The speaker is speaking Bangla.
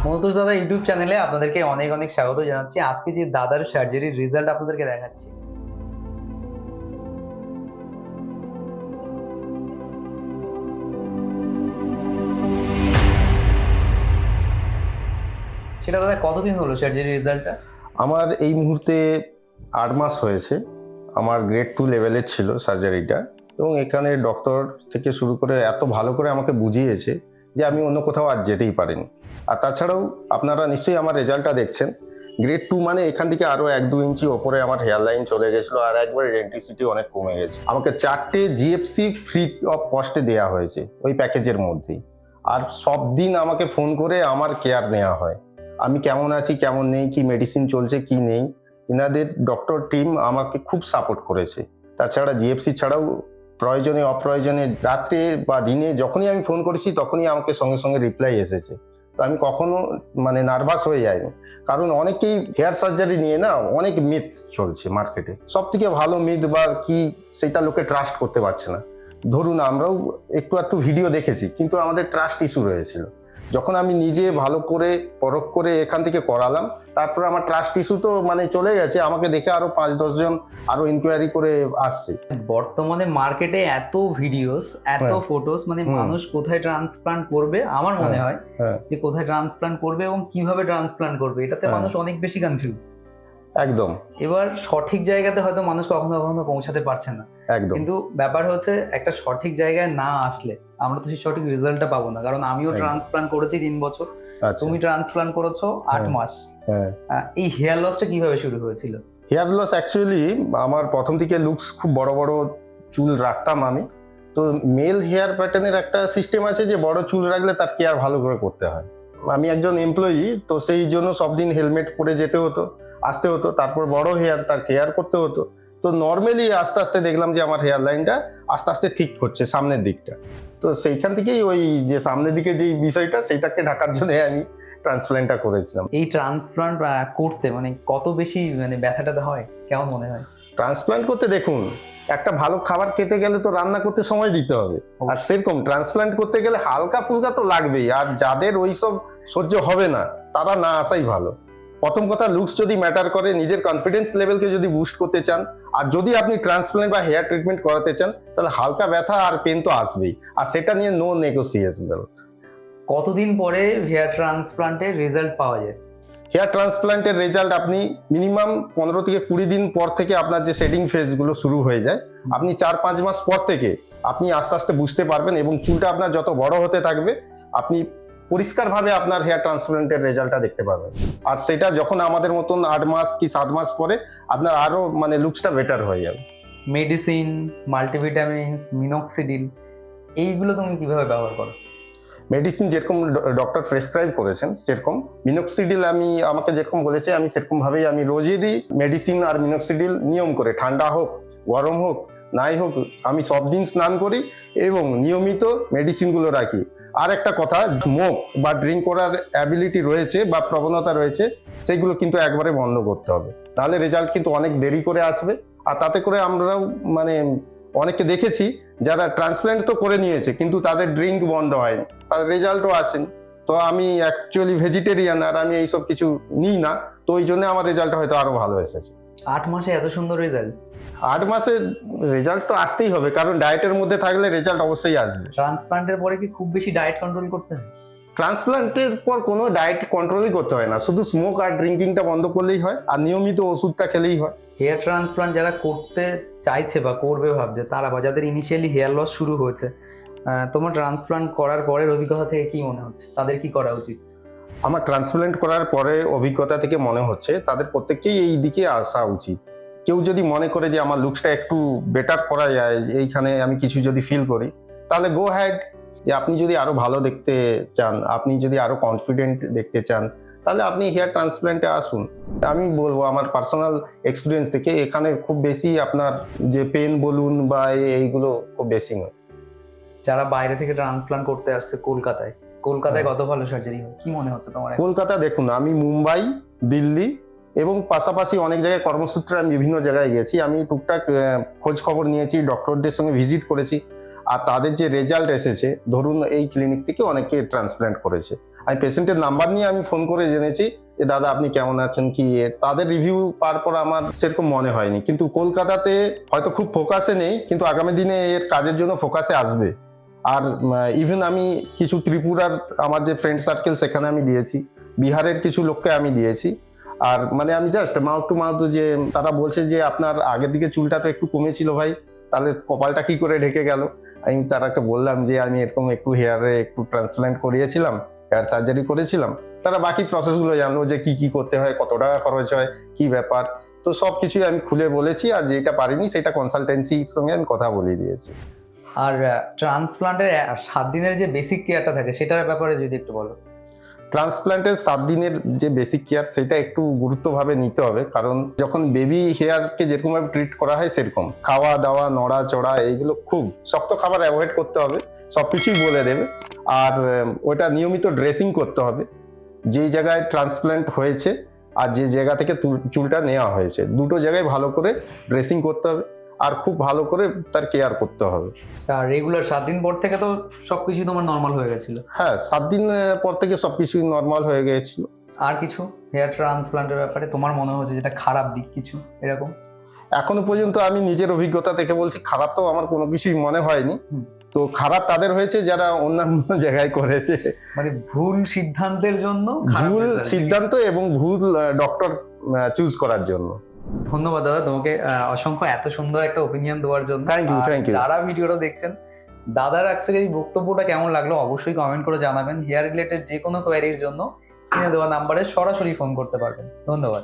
মন্তোষ দাদা ইউটিউব চ্যানেলে আপনাদেরকে অনেক অনেক স্বাগত জানাচ্ছি। আজকে যে দাদার সার্জারির রেজাল্ট আপনাদেরকে দেখাচ্ছি, সেটা দাদা কতদিন হলো সার্জারির রেজাল্টটা? আমার এই মুহূর্তে 8 মাস হয়েছে। আমার গ্রেড 2 লেভেলের ছিল সার্জারিটা, এবং এখানে ডক্টর থেকে শুরু করে এত ভালো করে আমাকে বুঝিয়েছে যে আমি অন্য কোথাও আর যেতেই পারিনি। আর তাছাড়াও আপনারা নিশ্চয়ই আমার রেজাল্টটা দেখছেন। গ্রেড 2 মানে এখান থেকে আরও 1-2 ইঞ্চি ওপরে আমার হেয়ার লাইন চলে গেছিলো, আর একবার ডেন্টিসিটি অনেক কমে গেছে। আমাকে 4টে জিএফসি ফ্রি অফ কস্টে দেওয়া হয়েছে ওই প্যাকেজের মধ্যেই। আর সব দিন আমাকে ফোন করে আমার কেয়ার নেওয়া হয়, আমি কেমন আছি কেমন নেই, কি মেডিসিন চলছে কি নেই। ইনাদের ডক্টর টিম আমাকে খুব সাপোর্ট করেছে। তাছাড়া জিএফসি ছাড়াও প্রয়োজনে অপ্রয়োজনে রাত্রে বা দিনে যখনই আমি ফোন করেছি তখনই আমাকে সঙ্গে সঙ্গে রিপ্লাই এসেছে। তো আমি কখনো নার্ভাস হয়ে যাইনি, কারণ অনেকেই হেয়ার সার্জারি নিয়ে না অনেক মিথ চলছে মার্কেটে। সব থেকে ভালো মিথ বা কি সেটা লোকে ট্রাস্ট করতে পারছে না। ধরুন আমরাও একটু ভিডিও দেখেছি, কিন্তু আমাদের ট্রাস্ট ইস্যু রয়েছিল। যখন আমি নিজে ভালো করে পরখ করে এখান থেকে করালাম, তারপর আমার ট্রাস্ট ইস্যু তো চলে গেছে। আমাকে দেখে আরো 5-10 জন আরো ইনকোয়ারি করে আসছে। বর্তমানে মার্কেটে এত ভিডিওস, এত ফটোস, মানুষ কোথায় ট্রান্সপ্লান্ট করবে, আমার মনে হয় যে কোথায় ট্রান্সপ্লান্ট করবে এবং কিভাবে ট্রান্সপ্লান্ট করবে, এটাতে মানুষ অনেক বেশি কনফিউজ। একদম। এবার সঠিক জায়গাতে হয়তো মানুষ কখনো কখনো পৌঁছাতে পারছে না। একদম। কিন্তু ব্যাপার হচ্ছে একটা সঠিক জায়গায় না আসলে আমরা তো সেই সঠিক রেজাল্টটা পাবো না। কারণ আমিও ট্রান্সপ্লান্ট করেছি 3 বছর, তুমি ট্রান্সপ্লান্ট করেছো 8 মাস। এই হেয়ার লসটা কিভাবে শুরু হয়েছিল? হেয়ার লস অ্যাকচুয়ালি আমার প্রথম থেকে লুকস খুব বড় বড় চুল রাখতাম আমি। তো মেল হেয়ার প্যাটার্নের একটা সিস্টেম আছে যে বড় চুল রাখলে তার কেয়ার ভালো করে করতে হয়। আমি একজন এমপ্লয়ি, তো সেই জন্য সব দিন হেলমেট পরে যেতে হতো, আসতে হতো। তারপর বড় হেয়ার, তার কেয়ার করতে হতো। তো নর্মালি আস্তে আস্তে দেখলাম যে আমার হেয়ার লাইনটা আস্তে আস্তে ঠিক হচ্ছে সামনের দিকটা। তো সেইখান থেকেই ওই যে সামনের দিকে যে বিষয়টা সেটাকে ঢাকার জন্য আমি ট্রান্সপ্ল্যান্টটা করেছিলাম। এই ট্রান্সপ্লান্ট করতে কত বেশি ব্যথাটা হয়, কেমন মনে হয়? ট্রান্সপ্ল্যান্ট করতে দেখুন, একটা ভালো খাবার খেতে গেলে তো রান্না করতে সময় দিতে হবে, আর সেরকম ট্রান্সপ্ল্যান্ট করতে গেলে হালকা ফুলকা তো লাগবেই। আর যাদের ওইসব সহ্য হবে না তারা না আসাই ভালো। প্রথম কথা, লুকস যদি ম্যাটার করে, নিজের কনফিডেন্স লেভেলকে যদি বুস্ট করতে চান, আর যদি আপনি ট্রান্সপ্ল্যান্ট বা হেয়ার ট্রিটমেন্ট করাতে চান, তাহলে হালকা ব্যথা আর পেন তো আসবেই, আর সেটা নিয়ে নো নেগোসিয়েবল। কতদিন পরে হেয়ার ট্রান্সপ্লান্টের রেজাল্ট পাওয়া যায়? হেয়ার ট্রান্সপ্ল্যান্টের রেজাল্ট আপনি মিনিমাম 15 থেকে 20 দিন পর থেকে আপনার যে শেডিং ফেজগুলো শুরু হয়ে যায়, আপনি 4-5 মাস পর থেকে আপনি আস্তে আস্তে বুঝতে পারবেন, এবং চুলটা আপনার যত বড় হতে থাকবে আপনি পরিষ্কারভাবে আপনার হেয়ার ট্রান্সপ্ল্যান্টের রেজাল্টটা দেখতে পাবেন। আর সেটা যখন আমাদের মতন 8 মাস কি 7 মাস পরে আপনার আরো লুকসটা বেটার হয়ে যাবে। মেডিসিন, মাল্টিভিটামিনস, মিনক্সিডিল, এইগুলো তুমি কিভাবে ব্যবহার করো? মেডিসিন যেরকম ডক্টর প্রেসক্রাইব করেছেন, সেরকম মিনক্সিডিল আমাকে যেরকম বলেছে আমি সেরকম ভাবেই আমি রোজেরই মেডিসিন আর মিনক্সিডিল নিয়ম করে, ঠান্ডা হোক গরম হোক নাই হোক, আমি সব দিন স্নান করি এবং নিয়মিত মেডিসিনগুলো রাখি। আর একটা কথা, স্মোক বা ড্রিঙ্ক করার অ্যাবিলিটি রয়েছে বা প্রবণতা রয়েছে, সেগুলো কিন্তু একবারে বন্ধ করতে হবে, তাহলে রেজাল্ট কিন্তু অনেক দেরি করে আসবে। আর তাতে করে আমরাও অনেককে দেখেছি যারা ট্রান্সপ্ল্যান্ট তো করে নিয়েছে কিন্তু তাদের ড্রিঙ্ক বন্ধ হয়নি, তাদের রেজাল্টও আসেনি। তো আমি অ্যাকচুয়ালি ভেজিটেরিয়ান, আর আমি এইসব কিছু নিই না, তো ওই জন্য আমার রেজাল্ট হয়তো আরো ভালো এসেছে। 8 মাসে এত সুন্দর রেজাল্ট? 8 মাসে রেজাল্ট তো আসতেই হবে, কারণ ডায়েটের মধ্যে থাকলে রেজাল্ট অবশ্যই আসবে। ট্রান্সপ্লান্টের পরে কি খুব বেশি ডায়েট কন্ট্রোল করতে হয়? ট্রান্সপ্ল্যান্টের পর কোনো ডায়েট কন্ট্রোলই করতে হয় না, শুধু স্মোক আর ড্রিঙ্কিংটা বন্ধ করলেই হয়, আর নিয়মিত ওষুধটা খেলেই হয়। হেয়ার ট্রান্সপ্লান্ট যারা করতে চাইছে বা করবে ভাবছে, তারা বা যাদের ইনিশিয়ালি হেয়ার লস শুরু হয়েছে, তোমার ট্রান্সপ্লান্ট করার পরের অভিজ্ঞতা থেকে কি মনে হচ্ছে তাদের কি করা উচিত? আমার ট্রান্সপ্ল্যান্ট করার পরে অভিজ্ঞতা থেকে মনে হচ্ছে তাদের প্রত্যেককেই এই দিকে আসা উচিত। কেউ যদি মনে করে যে আমার লুকসটা একটু বেটার করা যায়, এইখানে আমি কিছু যদি ফিল করি, তাহলে গো হ্যাড। যে আপনি যদি আরো ভালো দেখতে চান, আপনি যদি আরো কনফিডেন্ট দেখতে চান, তাহলে আপনি হেয়ার ট্রান্সপ্ল্যান্টে আসুন। আমি বলবো আমার পার্সোনাল এক্সপিরিয়েন্স থেকে, এখানে খুব বেশি আপনার যে পেন বলুন বা এইগুলো খুব বেশি নয়। যারা বাইরে থেকে ট্রান্সপ্লান্ট করতে আসছে কলকাতায় কত ভালো সার্জারি হয়, কি মনে হচ্ছে তোমার? কলকাতা দেখুন, আমি মুম্বাই, দিল্লি এবং পাশাপাশি অনেক জায়গায় কর্মসূত্রে আমি বিভিন্ন জায়গায় গেছি। আমি টুকটাক খোঁজ খবর নিয়েছি, ডক্টরদের সঙ্গে ভিজিট করেছি, আর তাদের যে রেজাল্ট এসেছে, ধরুন এই ক্লিনিক থেকে অনেকে ট্রান্সপ্ল্যান্ট করেছে, আমি পেশেন্টের নাম্বার নিয়ে আমি ফোন করে জেনেছি যে দাদা আপনি কেমন আছেন, কি তাদের রিভিউ পাওয়ার পর আমার সেরকম মনে হয়নি। কিন্তু কলকাতাতে হয়তো খুব ফোকাসে নেই, কিন্তু আগামী দিনে এর কাজের জন্য ফোকাসে আসবে। আর ইভেন আমি কিছু ত্রিপুরার আমার যে ফ্রেন্ড সার্কেল সেখানে আমি দিয়েছি, বিহারের কিছু লোককে আমি দিয়েছি। আর মানে আমি জাস্ট মাউথ টু মাউথ, যে তারা বলছে যে আপনার আগের দিকে চুলটা তো একটু কমেছিল ভাই, তাহলে কপালটা কি করে ঢেকে গেল। আমি তারাকে বললাম যে আমি এরকম একটু হেয়ারে একটু ট্রান্সপ্ল্যান্ট করিয়েছিলাম, হেয়ার সার্জারি করেছিলাম। তারা বাকি প্রসেসগুলো জানলো, যে কি কি করতে হয়, কত টাকা খরচ হয়, কি ব্যাপার। তো সব কিছুই আমি খুলে বলেছি, আর যেটা পারিনি সেটা কনসালটেন্সির সঙ্গে আমি কথা বলিয়ে দিয়েছি। আর ট্রান্সপ্লান্টের 7 দিনের যে বেসিক কেয়ারটা থাকে সেটার ব্যাপারে যদি একটু বলো। ট্রান্সপ্ল্যান্টের 7 দিনের যে বেসিক কেয়ার সেটা একটু গুরুত্বভাবে নিতে হবে, কারণ যখন বেবি হেয়ারকে যেরকম ভাবে ট্রিট করা হয় সেরকম খাওয়া দাওয়া, নড়াচড়া, এইগুলো খুব শক্ত খাবার অ্যাভয়েড করতে হবে, সবকিছুই বলে দেবে। আর ওটা নিয়মিত ড্রেসিং করতে হবে, যেই জায়গায় ট্রান্সপ্ল্যান্ট হয়েছে আর যে জায়গা থেকে চুলটা নেওয়া হয়েছে, দুটো জায়গায় ভালো করে ড্রেসিং করতে হবে, আর খুব ভালো করে তার কেয়ার করতে হবে। আর রেগুলার 7 দিন পর থেকে তো সবকিছু তোমার নর্মাল হয়ে গেছিল? হ্যাঁ, 7 দিন পর থেকে সবকিছু নর্মাল হয়ে গিয়েছিল। আর কিছু হেয়ার ট্রান্সপ্লান্টের ব্যাপারে তোমার মনে হচ্ছে যেটা খারাপ দিক কিছু এরকম? এখনো পর্যন্ত আমি নিজের অভিজ্ঞতা থেকে বলছি, খারাপ তো আমার কোনো কিছুই মনে হয়নি। তো খারাপ তাদের হয়েছে যারা অন্যান্য জায়গায় করেছে, মানে ভুল সিদ্ধান্তের জন্য, ভুল সিদ্ধান্ত এবং ভুল ডক্টর চুজ করার জন্য। ধন্যবাদ দাদা তোমাকে অসংখ্য এত সুন্দর একটা ওপিনিয়ন দেওয়ার জন্য। Thank you. যারা ভিডিওটা দেখছেন, দাদার আজকের এই বক্তব্যটা কেমন লাগলো অবশ্যই কমেন্ট করে জানাবেন। হেয়ার রিলেটেড যে কোনো কোয়ারির জন্য স্ক্রিনে দেওয়া নাম্বারে সরাসরি ফোন করতে পারবেন। ধন্যবাদ।